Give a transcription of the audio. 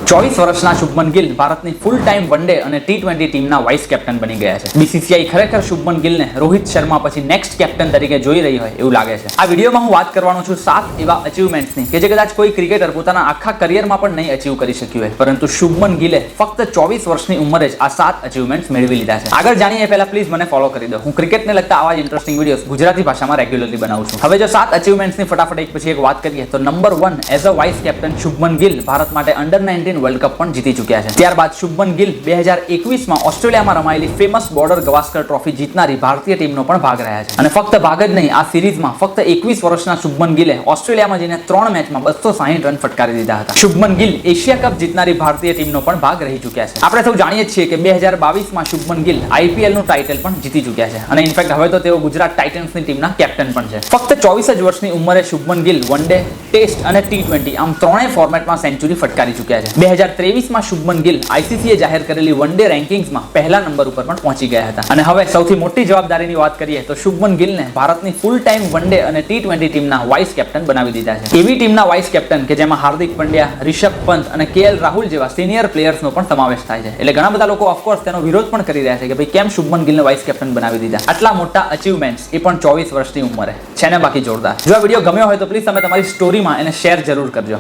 24 વર્ષના શુભમન ગિલ ભારતની full time one day અને T20 ટીમના વાઇસ કેપ્ટન બની ગયા છે. બીસીસીઆઈ ખરેખર શુભમન ગિલને રોહિત શર્મા પછી નેક્સ્ટ કેપ્ટન તરીકે જોઈ રહી હોય એવું લાગે છે. આ વિડીયોમાં હું વાત કરવાનો છું 7 એવા અચીવમેન્ટ્સની કે જે કદાચ કોઈ ક્રિકેટર પોતાના આખા કરિયરમાં પણ નહીં અચીવ કરી શક્યું હોય, પરંતુ શુભમન ગિલે ફક્ત 24 વર્ષની ઉંમરે જ આ 7 અચીવમેન્ટ્સ મેળવી લીધા છે. આગળ જાણીએ એ પહેલા પ્લીઝ મને ફોલો કરી દો. હું ક્રિકેટને લગતા આવા જ ઇન્ટરેસ્ટિંગ વિડીયોઝ ગુજરાતી ભાષામાં રેગ્યુલરલી બનાવું છું. હવે જો 7 અચીવમેન્ટ્સની ફટાફટ એક પછી એક વાત કરીએ તો number 1 as a vice captain Shubman Gill Bharat માટે અંડર 19 વર્લ્ડ કપ પણ જીતી ચૂક્યા છે. ત્યારબાદ શુભમન ગિલ 2021માં ઓસ્ટ્રેલિયામાં રમાયેલી ફેમસ બોર્ડર ગવાસ્કર ટ્રોફી જીતનારી ભારતીય ટીમનો પણ ભાગ રહ્યા છે. અને ફક્ત ભાગ જ નહીં, આ સિરીઝમાં ફક્ત 21 વર્ષના શુભમન ગિલે ઓસ્ટ્રેલિયામાં જઈને 3 મેચમાં 260 રન ફટકારી દીધા હતા. શુભમન ગિલ એશિયા કપ જીતનારી ભારતીય ટીમનો પણ ભાગ રહી ચૂક્યા છે. આપણે સૌ જાણીએ છીએ કે 2022માં શુભમન ગિલ આઈપીએલનું ટાઇટલ પણ જીતી ચૂક્યા છે અને ઇનફેક્ટ હવે તો તેઓ ગુજરાત ટાઇટન્સની ટીમના કેપ્ટન પણ છે. ફક્ત 24 જ વર્ષની ઉંમરે શુભમન ગિલ વનડે, ટેસ્ટ અને T20 આમ ત્રણેય ફોર્મેટમાં સેન્ચુરી ફટકારી ચૂક્યા છે. 2023માં શુભમન ગિલ આઈસીસીએ જાહેર કરેલી વનડે રેન્કિંગ્સમાં પહેલા નંબર ઉપર પણ પહોંચી ગયા હતા. અને હવે સૌથી મોટી જવાબદારીની વાત કરીએ તો શુભમન ગિલને ભારતની ફૂલ ટાઈમ વનડે અને T20 ટીમના વાઇસ કેપ્ટન બનાવી દીધા છે. એવી ટીમના વાઇસ કેપ્ટન કે જેમાં હાર્દિક પંડ્યા, રિષભ પંત અને KL રાહુલ જેવા સિનિયર પ્લેયર્સનો પણ સમાવેશ થાય છે. એટલે ઘણા બધા લોકો ઓફકોર્સ તેનો વિરોધ પણ કરી રહ્યા છે કે ભાઈ કેમ શુભમન ગિલને વાઇસ કેપ્ટન બનાવી દીધા. આટલા મોટા અચીવમેન્ટ્સ એ પણ 24 વર્ષની ઉંમરે છે ને બાકી જોરદાર. જો આ વિડીયો ગમ્યો હોય તો પ્લીઝ તમે તમારી સ્ટોરીમાં એને શેર જરૂર કરજો.